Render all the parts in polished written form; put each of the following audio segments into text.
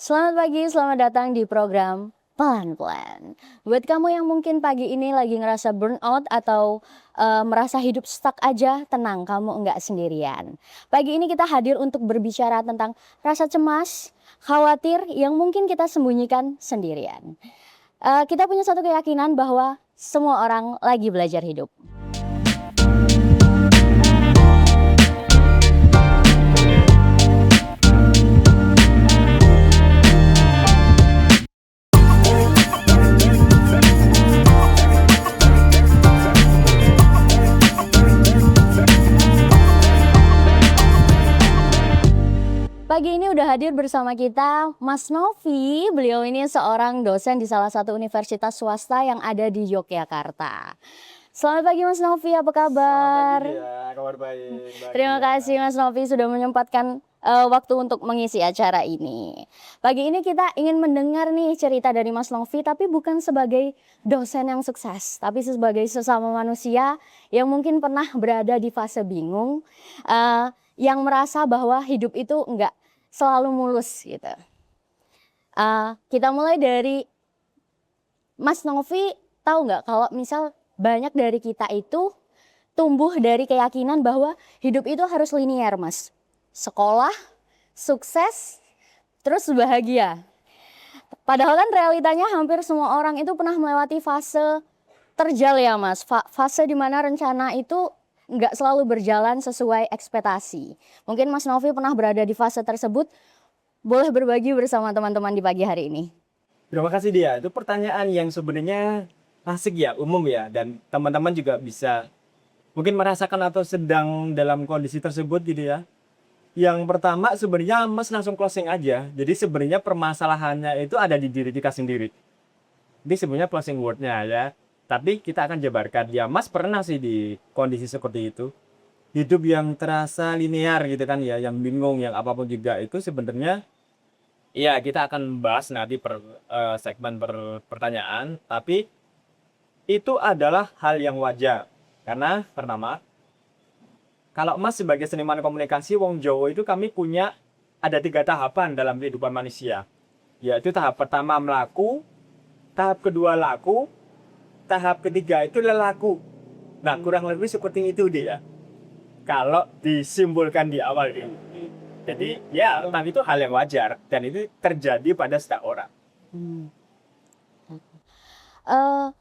Selamat pagi, selamat datang di program Pelan-Pelan. Buat kamu yang mungkin pagi ini lagi ngerasa burnout atau merasa hidup stuck aja, tenang, kamu enggak sendirian. Pagi ini kita hadir untuk berbicara tentang rasa cemas, khawatir yang mungkin kita sembunyikan sendirian. Kita punya satu keyakinan bahwa semua orang lagi belajar hidup. Pagi ini udah hadir bersama kita Mas Novi. Beliau ini seorang dosen di salah satu universitas swasta yang ada di Yogyakarta. Selamat pagi Mas Novi, apa kabar? Selamat pagi dia, kabar baik. Terima Bahagia. kasih Mas Novi sudah menyempatkan waktu untuk mengisi acara ini. Pagi ini kita ingin mendengar nih cerita dari Mas Novi, tapi bukan sebagai dosen yang sukses, tapi sebagai sesama manusia yang mungkin pernah berada di fase bingung, yang merasa bahwa hidup itu enggak selalu mulus gitu. Kita mulai dari Mas Novi, tahu nggak kalau misal banyak dari kita itu tumbuh dari keyakinan bahwa hidup itu harus linier, Mas. Sekolah, sukses, terus bahagia. Padahal kan realitanya hampir semua orang itu pernah melewati fase terjal ya, Mas. Fase dimana rencana itu nggak selalu berjalan sesuai ekspektasi. Mungkin Mas Novi pernah berada di fase tersebut. Boleh berbagi bersama teman-teman di pagi hari ini. Terima kasih dia. Itu pertanyaan yang sebenarnya asik ya, umum ya, dan teman-teman juga bisa mungkin merasakan atau sedang dalam kondisi tersebut gitu ya. Yang pertama sebenarnya Mas langsung closing aja. Jadi sebenarnya permasalahannya itu ada di diri kita sendiri. Ini sebenarnya closing wordnya ya. Tapi kita akan jabarkan ya, Mas pernah sih di kondisi seperti itu. Hidup yang terasa linear gitu kan ya, yang bingung, yang apapun juga itu sebenarnya. Iya, kita akan bahas nanti per segmen pertanyaan, tapi itu adalah hal yang wajar. Karena pertama, kalau Mas sebagai seniman komunikasi Wong Jowo itu kami punya ada 3 tahapan dalam kehidupan manusia. Yaitu tahap pertama melaku, tahap kedua laku, tahap ketiga itu lelaku. Nah, kurang lebih seperti itu dia. Kalau disimbolkan di awal ini. Jadi ya memang itu hal yang wajar dan itu terjadi pada setiap orang.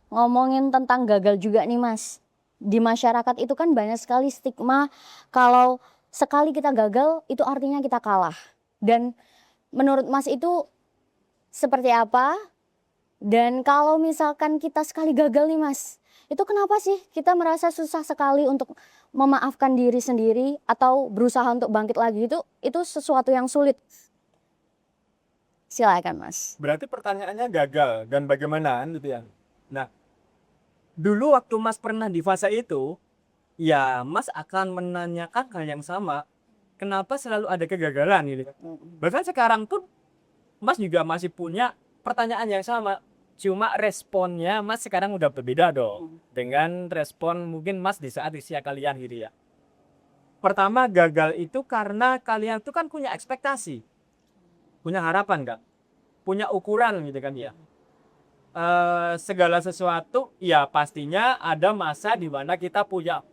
Ngomongin tentang gagal juga nih Mas. Di masyarakat itu kan banyak sekali stigma kalau sekali kita gagal itu artinya kita kalah. Dan menurut Mas itu seperti apa? Dan kalau misalkan kita sekali gagal nih Mas, itu kenapa sih kita merasa susah sekali untuk memaafkan diri sendiri atau berusaha untuk bangkit lagi, itu sesuatu yang sulit. Silakan Mas. Berarti pertanyaannya gagal dan bagaimana gitu ya. Nah, dulu waktu Mas pernah di fase itu, ya Mas akan menanyakan hal yang sama. Kenapa selalu ada kegagalan gitu kan. Bahkan sekarang pun Mas juga masih punya pertanyaan yang sama. Cuma responnya Mas sekarang udah berbeda dong. Dengan respon mungkin Mas di saat usia kalian gitu ya. Pertama gagal itu karena kalian tuh kan punya ekspektasi. Punya harapan kan. Punya ukuran gitu kan ya. Segala sesuatu ya pastinya ada masa di mana kita punya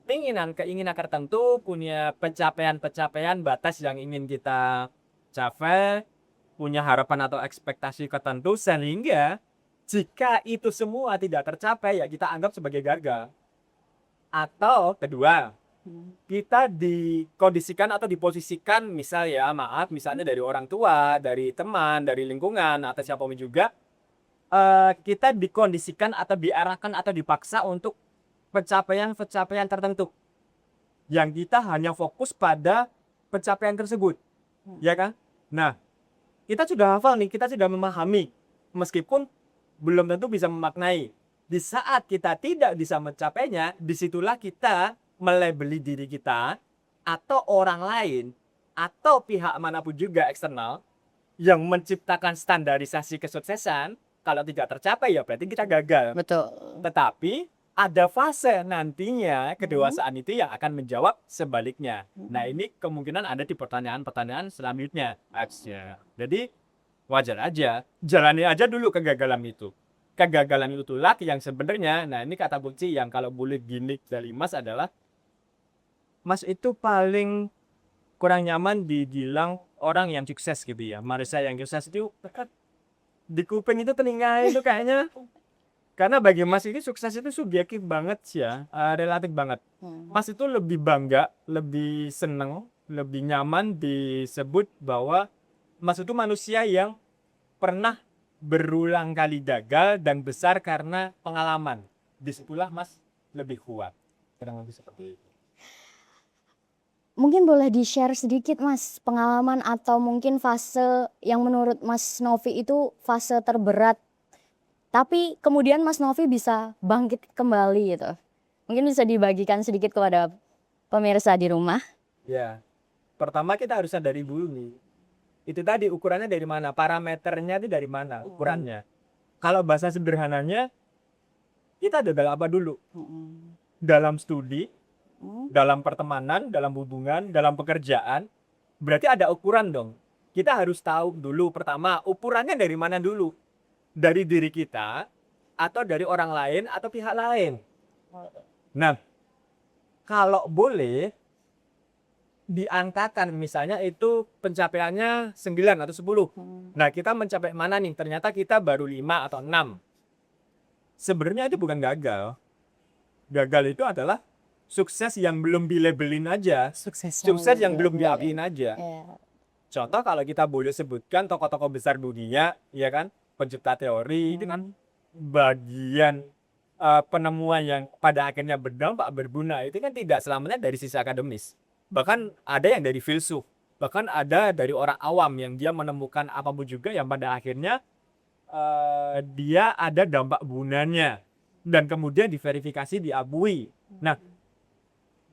keinginan tertentu, punya pencapaian batas yang ingin kita capai, punya harapan atau ekspektasi tertentu, sehingga jika itu semua tidak tercapai ya kita anggap sebagai gagal. Atau kedua, kita dikondisikan atau diposisikan misal ya maaf misalnya dari orang tua, dari teman, dari lingkungan atau siapapun juga, kita dikondisikan atau diarahkan atau dipaksa untuk pencapaian tertentu yang kita hanya fokus pada pencapaian tersebut, ya kan? Nah, kita sudah hafal nih, kita sudah memahami, meskipun belum tentu bisa memaknai. Di saat kita tidak bisa mencapainya, disitulah kita melabeli diri kita atau orang lain atau pihak manapun juga eksternal yang menciptakan standarisasi kesuksesan. Kalau tidak tercapai ya berarti kita gagal. Betul. Tetapi ada fase nantinya kedewasaan itu yang akan menjawab sebaliknya. Nah, ini kemungkinan ada di pertanyaan-pertanyaan selanjutnya. Aksnya. Jadi wajar aja, jalani aja dulu kegagalan itu. Kegagalan itulah yang sebenarnya, nah ini kata kunci yang kalau boleh gini dari Mas adalah, Mas itu paling kurang nyaman dibilang orang yang sukses gitu ya. Manusia yang sukses itu dekat di kuping itu telinga itu kayaknya. Karena bagi Mas ini sukses itu subjektif banget sih ya, relatif banget. Mas itu lebih bangga, lebih seneng, lebih nyaman disebut bahwa Mas itu manusia yang pernah berulang kali gagal dan besar karena pengalaman. Disitulah Mas lebih kuat. Kurang lebih seperti itu. Mungkin boleh di-share sedikit Mas, pengalaman atau mungkin fase yang menurut Mas Novi itu fase terberat. Tapi kemudian Mas Novi bisa bangkit kembali gitu. Mungkin bisa dibagikan sedikit kepada pemirsa di rumah. Ya, pertama kita harus sadari dulu nih. Itu tadi ukurannya dari mana? Parameternya itu dari mana ukurannya? Kalau bahasa sederhananya, kita ada dalam apa dulu? Dalam studi, dalam pertemanan, dalam hubungan, dalam pekerjaan, berarti ada ukuran dong. Kita harus tahu dulu pertama ukurannya dari mana dulu. Dari diri kita, atau dari orang lain, atau pihak lain. Nah, kalau boleh diangkakan misalnya itu pencapaiannya 9 atau 10. Nah, kita mencapai mana nih? Ternyata kita baru 5 atau 6. Sebenarnya itu bukan gagal. Gagal itu adalah sukses yang belum dilabelin aja. Sukses yang belum diakuin aja. Contoh kalau kita boleh sebutkan tokoh-tokoh besar dunia, ya kan? Pencipta teori itu kan bagian penemuan yang pada akhirnya berdampak berguna itu kan tidak selamanya dari sisi akademis. Bahkan ada yang dari filsuf, bahkan ada dari orang awam yang dia menemukan apapun juga yang pada akhirnya dia ada dampak gunanya dan kemudian diverifikasi, diakui. Nah,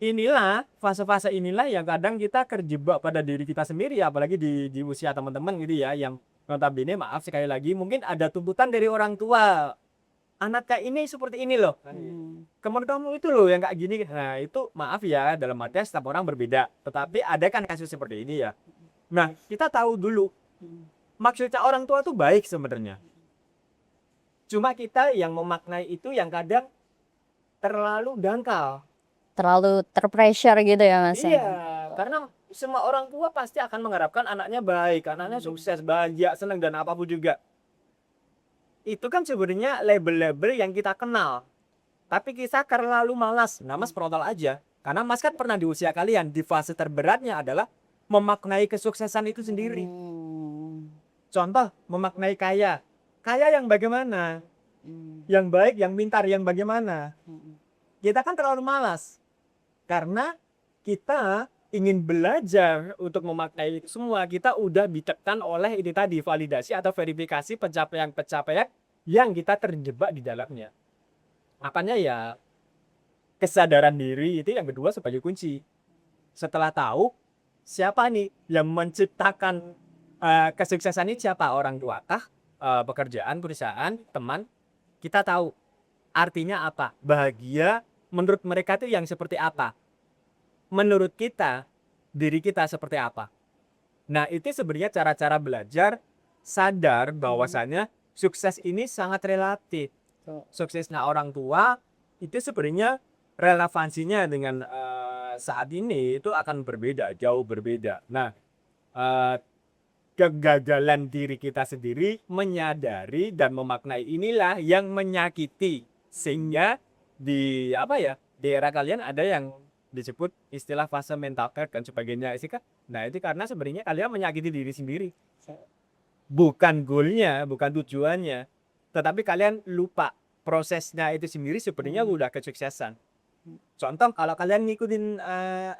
inilah fase-fase inilah yang kadang kita terjebak pada diri kita sendiri, apalagi di usia teman-teman gitu ya, yang notabene maaf sekali lagi mungkin ada tuntutan dari orang tua, anak kayak ini seperti ini loh, kemudian kamu itu loh yang kayak gini. Nah itu maaf ya, dalam artian setiap orang berbeda, tetapi ada kan kasus seperti ini ya. Nah kita tahu dulu maksudnya orang tua tuh baik sebenarnya, cuma kita yang memaknai itu yang kadang terlalu dangkal, Terlalu terpressure gitu ya Mas. iya, karena semua orang tua pasti akan mengharapkan anaknya baik, anaknya sukses, bahagia, senang dan apapun juga. Itu kan sebenarnya label-label yang kita kenal. Tapi kita terlalu malas. Nah, Mas frontal aja. Karena Mas kan pernah di usia kalian, di fase terberatnya adalah memaknai kesuksesan itu sendiri. Contoh, memaknai kaya. Kaya yang bagaimana? Yang baik, yang pintar, yang bagaimana? Kita kan terlalu malas. Karena kita ingin belajar untuk memaknai itu semua, kita udah ditekan oleh ini tadi, validasi atau verifikasi pencapaian-pencapaian yang kita terjebak di dalamnya. Makanya ya kesadaran diri itu yang kedua sebagai kunci. Setelah tahu siapa nih yang menciptakan kesuksesan ini, siapa? Orang tua kah? Pekerjaan, perusahaan, teman? Kita tahu artinya apa? Bahagia menurut mereka itu yang seperti apa? Menurut kita, diri kita seperti apa? Nah, itu sebenarnya cara-cara belajar sadar bahwasannya sukses ini sangat relatif. Suksesnya orang tua itu sebenarnya relevansinya dengan saat ini itu akan berbeda, jauh berbeda. Nah, kegagalan diri kita sendiri menyadari dan memaknai inilah yang menyakiti, sehingga di era kalian ada yang disebut istilah fase mental crack dan sebagainya sih kan. Nah itu karena sebenarnya kalian menyakiti diri sendiri, bukan goalnya, bukan tujuannya, tetapi kalian lupa prosesnya itu sendiri sebenarnya udah kesuksesan. Contoh kalau kalian ngikutin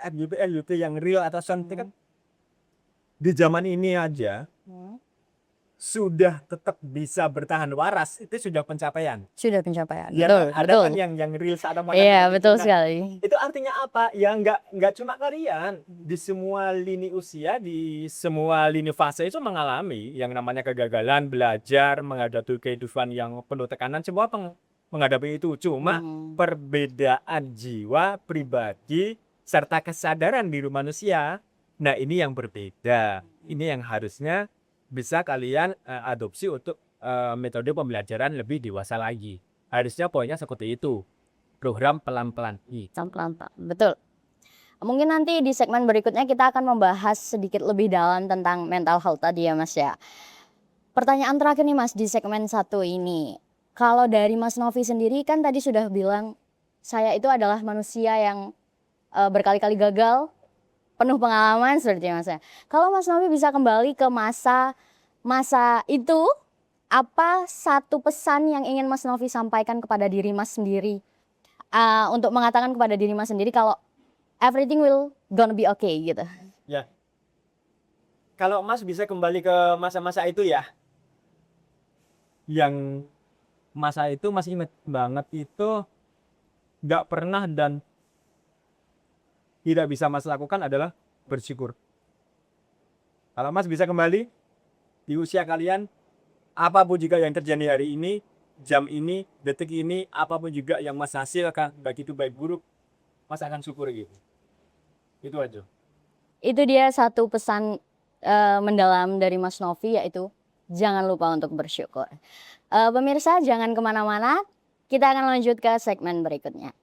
FYP yang real atau sound kan, di zaman ini aja sudah tetap bisa bertahan waras, itu sudah pencapaian. Sudah pencapaian. Ya, Betul, ada betul. kan yang real saat Iya, betul sekali. Itu artinya apa? Ya nggak cuma kalian, di semua lini usia, di semua lini fase itu mengalami yang namanya kegagalan, belajar, menghadapi kehidupan yang penuh tekanan, semua menghadapi itu. Cuma perbedaan jiwa pribadi serta kesadaran diri manusia, nah ini yang berbeda. Ini yang harusnya bisa kalian adopsi untuk metode pembelajaran lebih dewasa lagi. Harusnya poinnya seperti itu. Program pelan-pelan. Pelan-pelan, Pak. Betul. Mungkin nanti di segmen berikutnya kita akan membahas sedikit lebih dalam tentang mental health tadi ya Mas ya. Pertanyaan terakhir nih Mas di segmen 1 ini. Kalau dari Mas Novi sendiri kan tadi sudah bilang saya itu adalah manusia yang berkali-kali gagal, penuh pengalaman seperti Mas ya. Kalau Mas Novi bisa kembali ke masa itu, apa satu pesan yang ingin Mas Novi sampaikan kepada diri Mas sendiri? Untuk mengatakan kepada diri Mas sendiri kalau everything will gonna be okay gitu. Ya. Kalau Mas bisa kembali ke masa-masa itu ya. Yang masa itu masih ingat banget itu nggak pernah dan tidak bisa Mas lakukan adalah bersyukur. Kalau Mas bisa kembali di usia kalian, apapun juga yang terjadi hari ini, jam ini, detik ini, apapun juga yang Mas hasilkan, baik itu baik buruk, Mas akan syukur gitu. Itu aja. Itu dia satu pesan mendalam dari Mas Novi, yaitu jangan lupa untuk bersyukur. Pemirsa jangan kemana-mana, kita akan lanjut ke segmen berikutnya.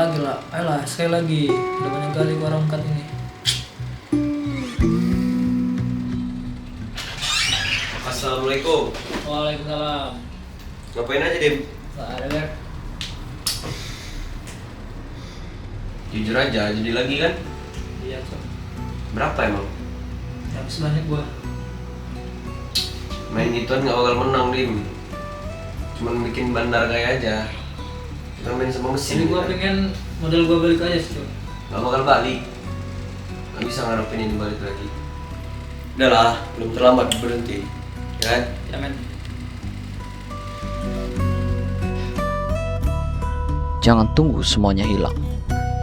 Gila. Ayolah, sekali lagi. Udah banyak kali gua rongkat ini. Assalamualaikum. Waalaikumsalam. Ngapain aja, Dim? Gak ada, Ber. Jujur aja, jadi lagi kan? Iya, Cok. Berapa emang? Habis banyak gua. Main gituan gak bakal menang, Dim. Cuman bikin bandar kayak aja. Kita main sama mesin. Jadi gua kan? pengen modal gua balik aja sih, Cok. Gak bakal balik. Gak bisa ngarepin ini balik lagi. Udah lah, belum terlambat berhenti. Ya kan? Ya, men. Jangan tunggu semuanya hilang.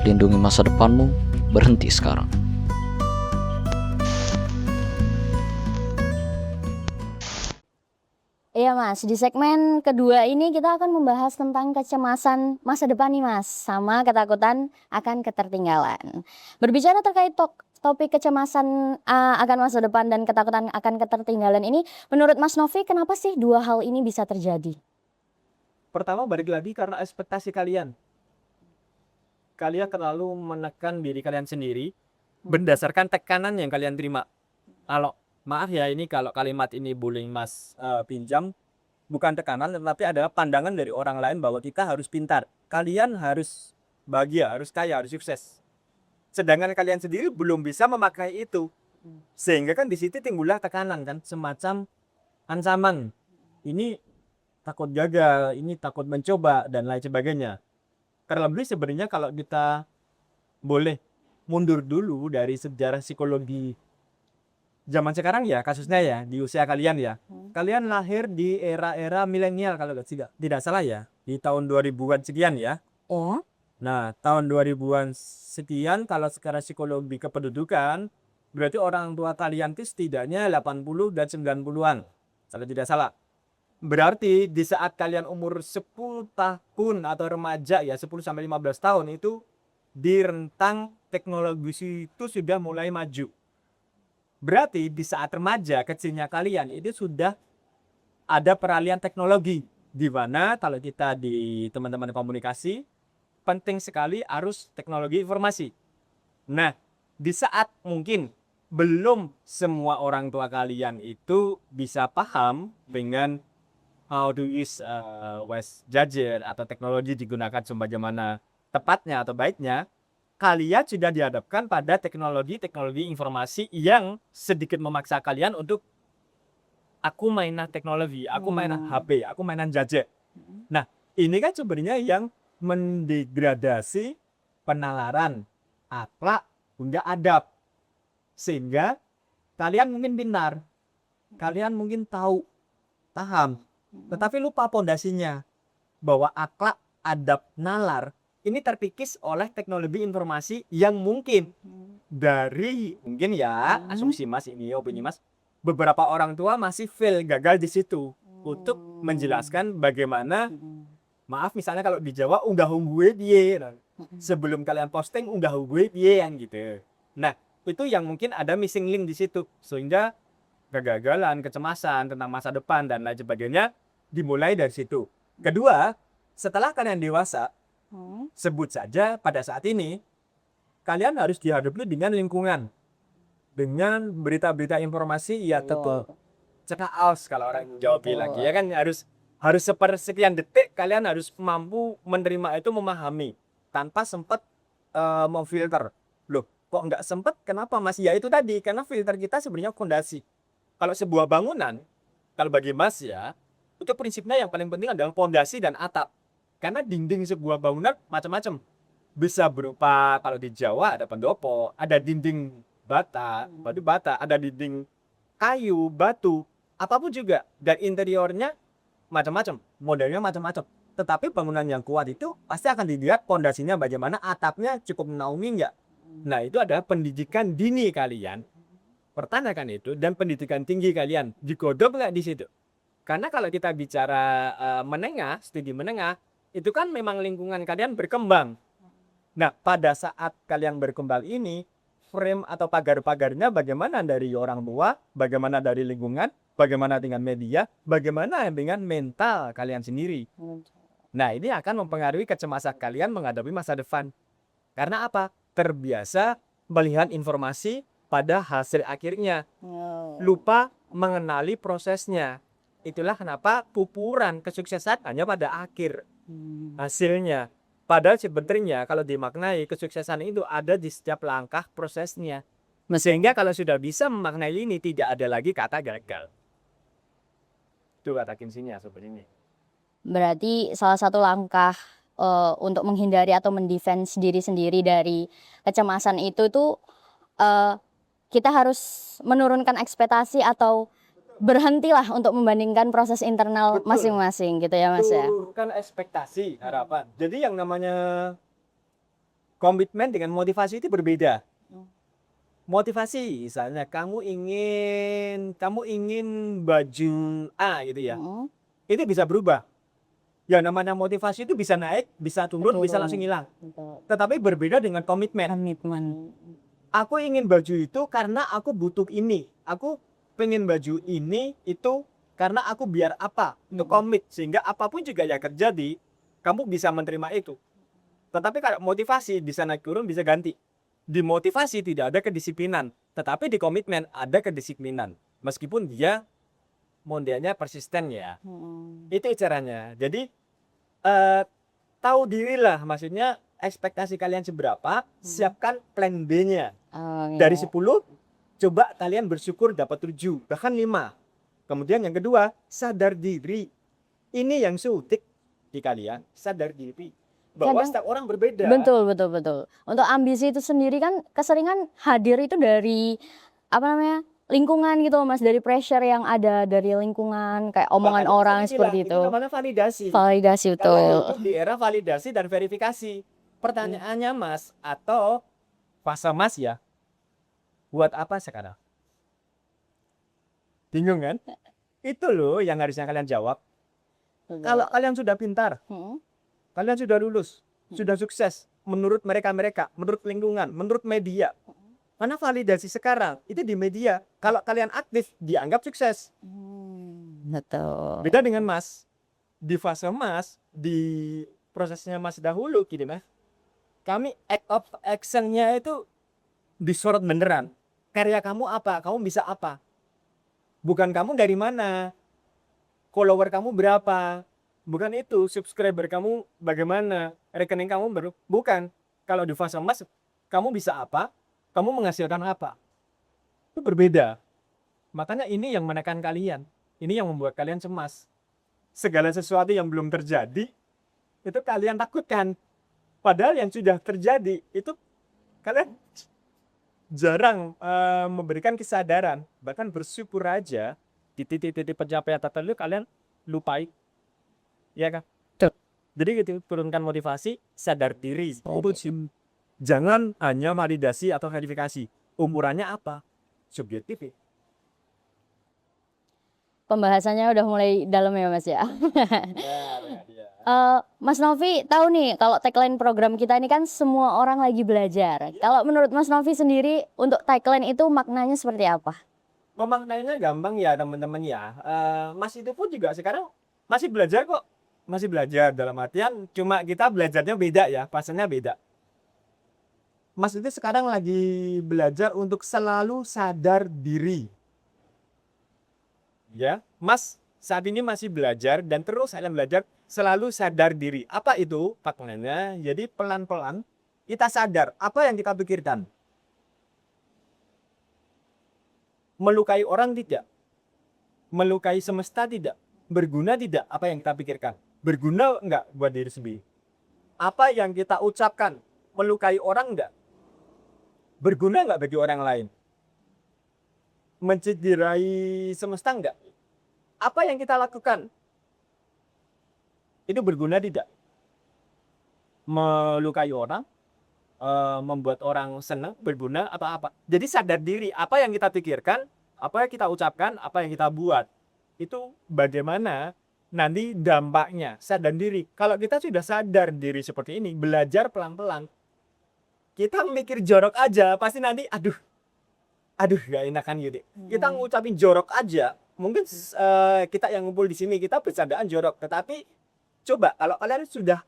Lindungi masa depanmu, berhenti sekarang. Iya Mas, di segmen kedua ini kita akan membahas tentang kecemasan masa depan nih Mas, sama ketakutan akan ketertinggalan. Berbicara terkait topik kecemasan akan masa depan dan ketakutan akan ketertinggalan ini, menurut Mas Novi kenapa sih dua hal ini bisa terjadi? Pertama balik lagi karena ekspektasi kalian. Kalian terlalu menekan diri kalian sendiri berdasarkan tekanan yang kalian terima. Kalau maaf ya ini kalau kalimat ini boleh Mas pinjam, bukan tekanan tetapi adalah pandangan dari orang lain bahwa kita harus pintar. Kalian harus bahagia, harus kaya, harus sukses. Sedangkan kalian sendiri belum bisa memakai itu. Sehingga kan di situ timbullah tekanan kan, semacam ancaman. Ini takut gagal, ini takut mencoba dan lain sebagainya. Karena lebih sebenarnya kalau kita boleh mundur dulu dari sejarah psikologi zaman sekarang ya, kasusnya ya di usia kalian ya. Kalian lahir di era-era milenial kalau tidak salah ya, di tahun 2000-an sekian ya. Oh. Nah, tahun 2000-an sekian kalau secara psikologi kependudukan berarti orang tua kalian itu setidaknya 80 dan 90-an. Kalau tidak salah. Berarti di saat kalian umur 10 tahun atau remaja ya 10 sampai 15 tahun itu di rentang teknologi itu sudah mulai maju. Berarti di saat remaja kecilnya kalian itu sudah ada peralihan teknologi di mana kalau kita di teman-teman komunikasi penting sekali arus teknologi informasi. Nah, di saat mungkin belum semua orang tua kalian itu bisa paham dengan how to use gadget atau teknologi digunakan sebagaimana tepatnya atau baiknya, kalian sudah dihadapkan pada teknologi informasi yang sedikit memaksa kalian untuk aku mainan teknologi, aku mainan HP, aku mainan gadget. Nah, ini kan sebenarnya yang mendegradasi penalaran akhlak hingga adab. Sehingga Kalian mungkin pintar, kalian mungkin tahu, paham, tetapi lupa pondasinya bahwa akhlak, adab, nalar ini terkikis oleh teknologi informasi yang mungkin dari mungkin ya asumsi Mas ini opini Mas, beberapa orang tua masih fail, gagal di situ untuk menjelaskan bagaimana, maaf misalnya kalau di Jawa unggah ungguhe piye, sebelum kalian posting unggah ungguhe piye yang gitu. Nah itu yang mungkin ada missing link di situ, sehingga kegagalan, kecemasan tentang masa depan dan lain sebagainya dimulai dari situ. Kedua, setelah kalian dewasa, sebut saja pada saat ini kalian harus dihadapi dengan lingkungan, dengan berita-berita informasi ya betul cekak aus kalau orang Jawa bilang ya kan, harus sepersekian detik kalian harus mampu menerima itu, memahami tanpa sempat memfilter. Loh kok nggak sempat, kenapa Mas? Ya itu tadi, karena filter kita sebenarnya fondasi. Kalau sebuah bangunan, kalau bagi Mas ya, itu prinsipnya yang paling penting adalah fondasi dan atap. Karena dinding sebuah bangunan macam-macam. Bisa berupa, kalau di Jawa ada pendopo, ada dinding bata, batu bata, ada dinding kayu, batu, apapun juga. Dan interiornya macam-macam, modelnya macam-macam. Tetapi bangunan yang kuat itu pasti akan dilihat fondasinya bagaimana, atapnya cukup menaungi nggak. Nah itu adalah pendidikan dini kalian. Pertanyakan itu, dan pendidikan tinggi kalian digodok nggak di situ. Karena kalau kita bicara menengah, studi menengah, itu kan memang lingkungan kalian berkembang. Nah, pada saat kalian berkembang ini, frame atau pagar-pagarnya bagaimana dari orang tua, bagaimana dari lingkungan, bagaimana dengan media, bagaimana dengan mental kalian sendiri. Nah, ini akan mempengaruhi kecemasan kalian menghadapi masa depan. Karena apa? Terbiasa melihat informasi pada hasil akhirnya. Lupa mengenali prosesnya. Itulah kenapa pupuran kesuksesan hanya pada akhir hasilnya. Padahal sebenarnya kalau dimaknai kesuksesan itu ada di setiap langkah prosesnya. Sehingga kalau sudah bisa memaknai ini, tidak ada lagi kata gagal. Itu kata kuncinya sebenarnya. Berarti salah satu langkah untuk menghindari atau mendefense diri sendiri dari kecemasan itu tuh kita harus menurunkan ekspektasi atau berhentilah untuk membandingkan proses internal masing-masing gitu ya Mas ya. Turunkan ekspektasi, harapan. Jadi yang namanya komitmen dengan motivasi itu berbeda. Motivasi, misalnya kamu ingin baju A gitu ya. Itu bisa berubah. Yang namanya motivasi itu bisa naik, bisa turun, bisa langsung hilang. Tetapi berbeda dengan komitmen. Aku ingin baju itu karena aku butuh ini. Aku pengen baju ini itu karena aku biar apa, untuk komit, sehingga apapun juga yang terjadi kamu bisa menerima itu. Tetapi kalau motivasi bisa naik turun, bisa ganti. Di motivasi tidak ada kedisiplinan, tetapi di komitmen ada kedisiplinan, meskipun dia modelnya persisten ya. Itu caranya. Jadi tahu dirilah, maksudnya ekspektasi kalian seberapa, siapkan plan B-nya. Dari 10 coba kalian bersyukur dapat 7, bahkan 5. Kemudian yang kedua, sadar diri. Ini yang sutik di kalian, sadar diri. Bahwa setiap orang berbeda. Betul. Untuk ambisi itu sendiri kan keseringan hadir itu dari lingkungan gitu Mas, dari pressure yang ada dari lingkungan, kayak omongan Bahkan orang seperti itu. Itu namanya validasi. Validasi betul. Karena itu di era validasi dan verifikasi. Pertanyaannya Mas, atau fase Mas ya, buat apa sekarang? Bingung kan? Itu loh yang harusnya kalian jawab. Kalau kalian sudah pintar, kalian sudah lulus, sudah sukses, menurut mereka, menurut lingkungan, menurut media. Mana validasi sekarang? Itu di media. Kalau kalian aktif, dianggap sukses. Betul. Beda dengan Mas. Di fase Mas, di prosesnya Mas dahulu, gini Mas. Kami act of action-nya itu disorot beneran. Karya kamu apa? Kamu bisa apa? Bukan kamu dari mana? Follower kamu berapa? Bukan itu. Subscriber kamu bagaimana? Rekening kamu bukan. Kalau di fase Mas, kamu bisa apa? Kamu menghasilkan apa? Itu berbeda. Makanya ini yang menekan kalian. Ini yang membuat kalian cemas. Segala sesuatu yang belum terjadi, itu kalian takutkan. Padahal yang sudah terjadi, itu kalian jarang memberikan kesadaran, bahkan bersyukur aja di titik-titik pencapaian tertentu kalian lupai, ya kan? Jadi gitu, turunkan motivasi, sadar diri. Itu jangan hanya validasi atau verifikasi. Umurannya apa? Subjektif ya. Pembahasannya udah mulai dalam ya Mas ya. Mas Novi tahu nih kalau tagline program kita ini kan semua orang lagi belajar. Kalau menurut Mas Novi sendiri untuk tagline itu maknanya seperti apa? Memaknainya gampang ya teman-teman ya. Mas itu pun juga sekarang masih belajar kok. Masih belajar dalam artian cuma kita belajarnya beda ya, pasalnya beda. Mas itu sekarang lagi belajar untuk selalu sadar diri. Ya, Mas saat ini masih belajar dan terus akan belajar selalu sadar diri. Apa itu maknanya? Jadi pelan-pelan kita sadar apa yang kita pikirkan. Melukai orang tidak? Melukai semesta tidak? Berguna tidak apa yang kita pikirkan? Berguna enggak buat diri sendiri? Apa yang kita ucapkan melukai orang enggak? Berguna enggak bagi orang lain? Mencederai semesta enggak? Apa yang kita lakukan itu berguna tidak? Melukai orang, membuat orang senang, berguna atau apa? Jadi sadar diri apa yang kita pikirkan, apa yang kita ucapkan, apa yang kita buat. Itu bagaimana nanti dampaknya. Sadar diri. Kalau kita sudah sadar diri seperti ini, belajar pelan-pelan, kita mikir jorok aja pasti nanti aduh gak enakan gitu. Kita ngucapin jorok aja, mungkin kita yang ngumpul di sini kita bercandaan jorok, tetapi coba kalau kalian sudah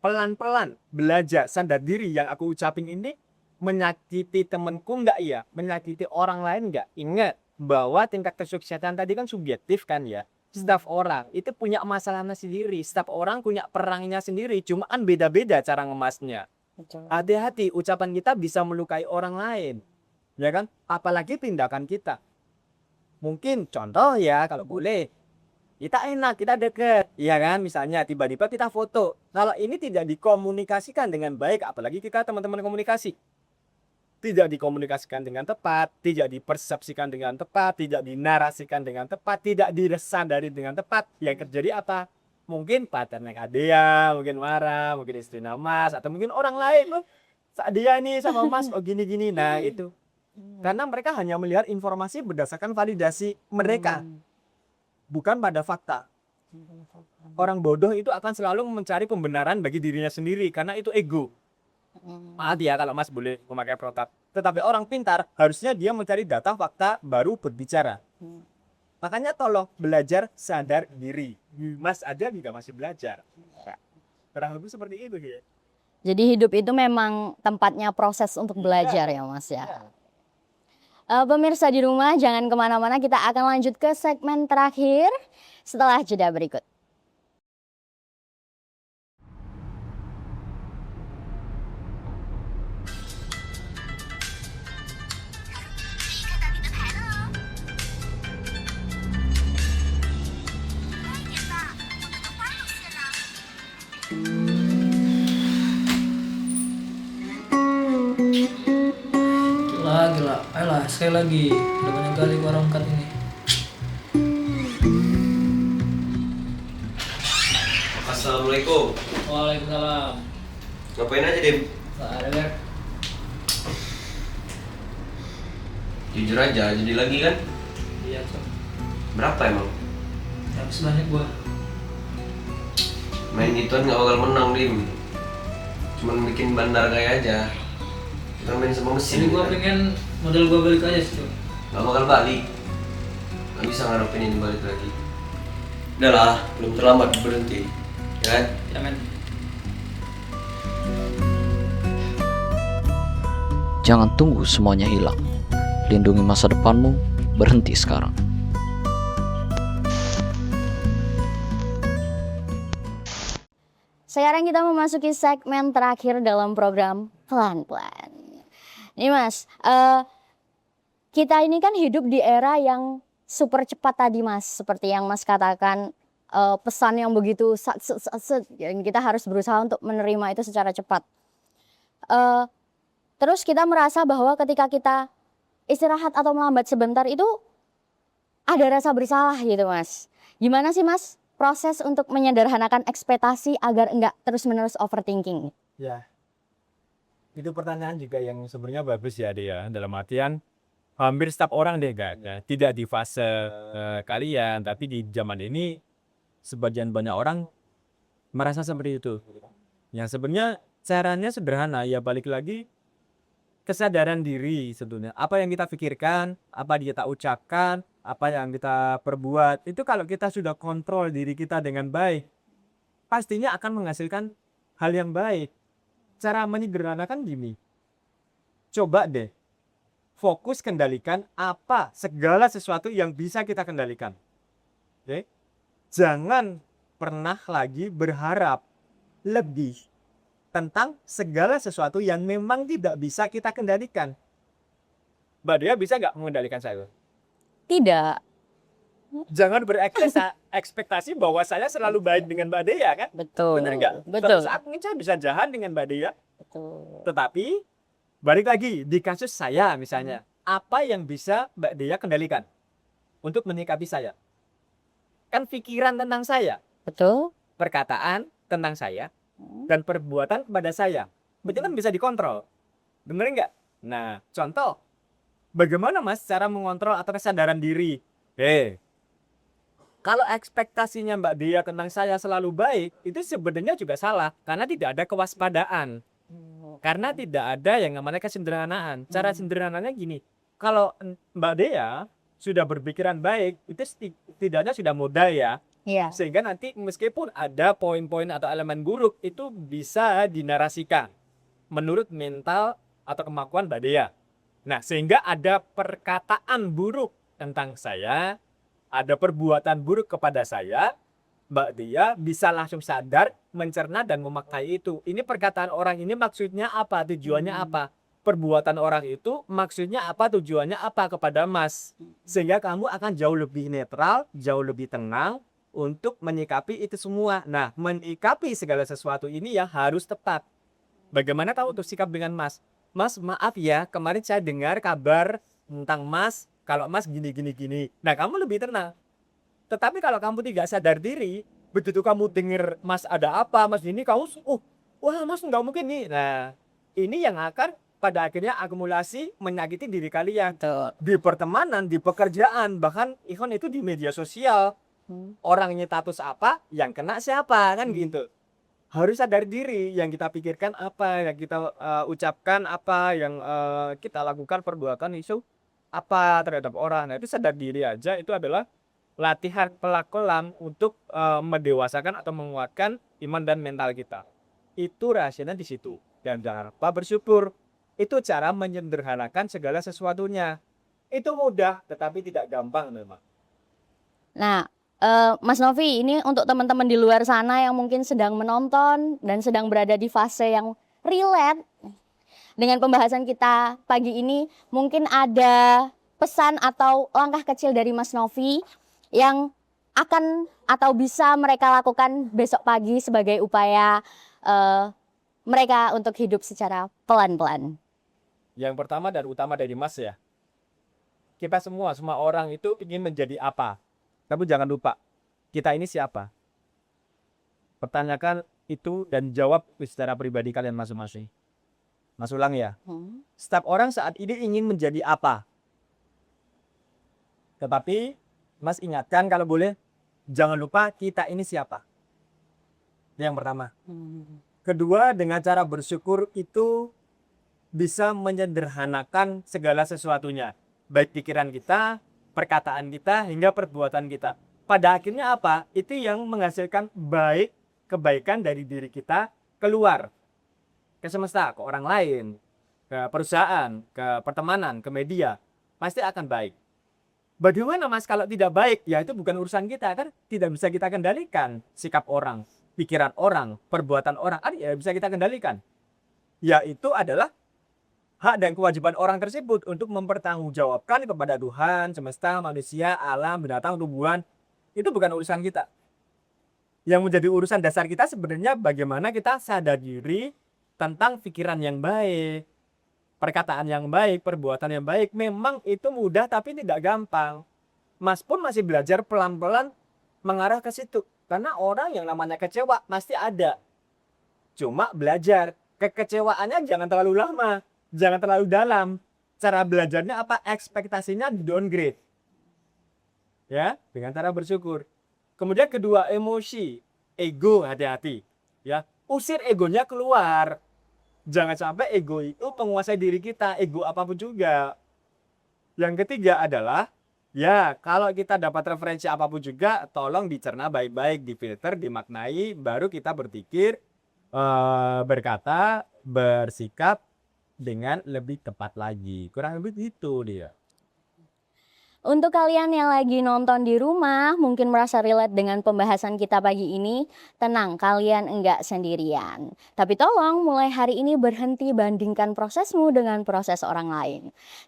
pelan-pelan belajar sadar diri yang aku ucapin ini menyakiti temanku enggak ya, menyakiti orang lain enggak. Ingat bahwa tingkat kesuksesan tadi kan subjektif kan ya. Setiap orang itu punya masalahnya sendiri, setiap orang punya perangnya sendiri, cuma kan beda-beda cara ngemasnya. Hati-hati, ucapan kita bisa melukai orang lain, ya kan? Apalagi tindakan kita. Mungkin contoh ya, kalau boleh, kita enak, kita deket, ya kan? Misalnya tiba-tiba kita foto. Kalau ini tidak dikomunikasikan dengan baik, apalagi kita teman-teman komunikasi, tidak dikomunikasikan dengan tepat, tidak dipersepsikan dengan tepat, tidak dinarasikan dengan tepat, tidak disadari dengan tepat, yang terjadi apa? Mungkin pacarnya Kak Dea, mungkin marah, mungkin istrinya Mas, atau mungkin orang lain loh. Saat dia nih sama Mas, oh gini-gini. Nah itu. Karena mereka hanya melihat informasi berdasarkan validasi mereka. Bukan pada fakta. Orang bodoh itu akan selalu mencari pembenaran bagi dirinya sendiri. Karena itu ego. Maaf ya kalau Mas boleh memakai protap. Tetapi orang pintar harusnya dia mencari data fakta baru berbicara. Makanya tolong belajar sadar diri. Mas aja juga masih belajar. Kurang lebih seperti itu ya. Jadi hidup itu memang tempatnya proses untuk belajar ya Mas ya. Pemirsa di rumah jangan kemana-mana, kita akan lanjut ke segmen terakhir setelah jeda berikut. Gila. Ayolah, sekali lagi. Udah banyak kali gua rongkat ini. Assalamualaikum. Waalaikumsalam. Ngapain aja, Dim? Gak ada, Ber. Jujur aja, jadi lagi kan? Iya, Cok. Berapa emang? Habis banyak gua. Main gituan gak bakal menang, Dim. Cuman bikin bandar kayak aja. Kita main sama mesin. Jadi gua kan? pengen modal gua balik aja sih, Cok. Gak bakal balik. Gak bisa ngarepin ini balik lagi. Udah lah, belum terlambat berhenti. Ya kan? Ya, men. Jangan tunggu semuanya hilang. Lindungi masa depanmu, berhenti sekarang. Sekarang kita memasuki segmen terakhir dalam program Pelan-Pelan. Nih Mas, kita ini kan hidup di era yang super cepat tadi Mas. Seperti yang Mas katakan, pesan yang begitu yang kita harus berusaha untuk menerima itu secara cepat. Terus kita merasa bahwa ketika kita istirahat atau melambat sebentar itu ada rasa bersalah gitu Mas. Gimana sih Mas proses untuk menyederhanakan ekspektasi agar enggak terus-menerus overthinking? Ya, itu pertanyaan juga yang sebenarnya bagus ya dia. Dalam artian hampir setiap orang deh kayaknya, tidak di fase kalian, tapi di zaman ini sebagian banyak orang merasa seperti itu. Yang sebenarnya caranya sederhana, ya balik lagi kesadaran diri sebetulnya. Apa yang kita pikirkan, apa yang kita ucapkan, apa yang kita perbuat, itu kalau kita sudah kontrol diri kita dengan baik, pastinya akan menghasilkan hal yang baik. Cara menyederhanakan gini, coba deh fokus kendalikan apa segala sesuatu yang bisa kita kendalikan. Oke? Jangan pernah lagi berharap lebih tentang segala sesuatu yang memang tidak bisa kita kendalikan. Mbak Dea bisa nggak mengendalikan saya? Tidak. Jangan berekspektasi bahwa saya selalu baik dengan Mbak Dea kan? Betul. Benar nggak? Betul. Suatu saat mungkin saya bisa jahat dengan Mbak Dea, Betul. tetapi balik lagi di kasus saya misalnya, apa yang bisa Mbak Dea kendalikan untuk menyikapi saya? Kan pikiran tentang saya, Betul. perkataan tentang saya, dan perbuatan kepada saya. Berarti kan bisa dikontrol. Bener nggak? Nah, contoh, bagaimana Mas cara mengontrol atau kesadaran diri? Kalau ekspektasinya Mbak Dia tentang saya selalu baik, itu sebenarnya juga salah. Karena tidak ada kewaspadaan. Karena tidak ada yang namanya kesederhanaan. Cara sederhananya gini, kalau Mbak Dea sudah berpikiran baik, itu setidaknya sudah mudah ya. Iya. Sehingga nanti meskipun ada poin-poin atau elemen buruk, itu bisa dinarasikan menurut mental atau kemampuan Mbak Dea. Nah, sehingga ada perkataan buruk tentang saya, ada perbuatan buruk kepada saya, Mbak Dea bisa langsung sadar, mencerna dan memakai itu. Ini perkataan orang ini maksudnya apa, tujuannya apa. Perbuatan orang itu maksudnya apa, tujuannya apa kepada Mas. Sehingga kamu akan jauh lebih netral, jauh lebih tenang untuk menyikapi itu semua. Nah, menyikapi segala sesuatu ini ya harus tepat. Bagaimana tahu untuk sikap dengan Mas? Mas, maaf ya, kemarin saya dengar kabar tentang Mas, kalau Mas gini. Nah, kamu lebih tenang. Tetapi kalau kamu tidak sadar diri, begitu kamu dengar Mas ada apa, Mas ini, kamu, wah Mas nggak mungkin nih. Nah, ini yang akan pada akhirnya akumulasi menyakiti diri kalian. Betul. Di pertemanan, di pekerjaan, bahkan even itu di media sosial. Orangnya status apa, yang kena siapa, kan gitu. Harus sadar diri, yang kita pikirkan apa, yang kita ucapkan apa, yang kita lakukan perbuatan itu apa terhadap orang. Nah, itu sadar diri aja, itu adalah latihan pelakolam untuk mendewasakan atau menguatkan iman dan mental kita. Itu rahasianya di situ. Dan jangan lupa bersyukur. Itu cara menyederhanakan segala sesuatunya. Itu mudah, tetapi tidak gampang memang. Nah, Mas Novi, ini untuk teman-teman di luar sana yang mungkin sedang menonton dan sedang berada di fase yang relate dengan pembahasan kita pagi ini, mungkin ada pesan atau langkah kecil dari Mas Novi yang akan atau bisa mereka lakukan besok pagi sebagai upaya mereka untuk hidup secara pelan-pelan. Yang pertama dan utama dari Mas ya, kita semua orang itu ingin menjadi apa. Tapi jangan lupa, kita ini siapa? Pertanyakan itu dan jawab secara pribadi kalian masing-masing. Mas ulang ya. Setiap orang saat ini ingin menjadi apa? Tetapi Mas ingatkan kalau boleh, jangan lupa kita ini siapa. Yang pertama. Kedua, dengan cara bersyukur itu bisa menyederhanakan segala sesuatunya. Baik pikiran kita, perkataan kita, hingga perbuatan kita. Pada akhirnya apa? Itu yang menghasilkan kebaikan dari diri kita keluar. Ke semesta, ke orang lain, ke perusahaan, ke pertemanan, ke media. Pasti akan baik. Bagaimana Mas kalau tidak baik? Ya itu bukan urusan kita kan. Tidak bisa kita kendalikan sikap orang, pikiran orang, perbuatan orang. Ya bisa kita kendalikan. Yaitu adalah hak dan kewajiban orang tersebut untuk mempertanggungjawabkan kepada Tuhan, semesta, manusia, alam, binatang, tumbuhan. Itu bukan urusan kita. Yang menjadi urusan dasar kita sebenarnya bagaimana kita sadar diri tentang pikiran yang baik, perkataan yang baik, perbuatan yang baik. Memang itu mudah tapi tidak gampang. Mas pun masih belajar pelan-pelan mengarah ke situ. Karena orang yang namanya kecewa pasti ada. Cuma belajar. Kekecewaannya jangan terlalu lama, jangan terlalu dalam. Cara belajarnya apa? Ekspektasinya di downgrade. Ya, dengan cara bersyukur. Kemudian kedua, emosi, ego, hati-hati. Ya, usir egonya keluar. Jangan sampai ego itu menguasai diri kita, ego apapun juga. Yang ketiga adalah, ya kalau kita dapat referensi apapun juga, tolong dicerna baik-baik, difilter, dimaknai, baru kita berpikir, berkata, bersikap dengan lebih tepat lagi. Kurang lebih itu dia. Untuk kalian yang lagi nonton di rumah, mungkin merasa relate dengan pembahasan kita pagi ini, tenang, kalian enggak sendirian. Tapi tolong mulai hari ini berhenti bandingkan prosesmu dengan proses orang lain.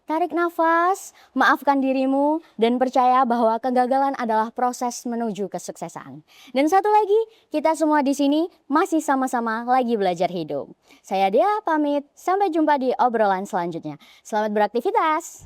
Tarik nafas, maafkan dirimu, dan percaya bahwa kegagalan adalah proses menuju kesuksesan. Dan satu lagi, kita semua di sini masih sama-sama lagi belajar hidup. Saya Dea pamit, sampai jumpa di obrolan selanjutnya. Selamat beraktivitas.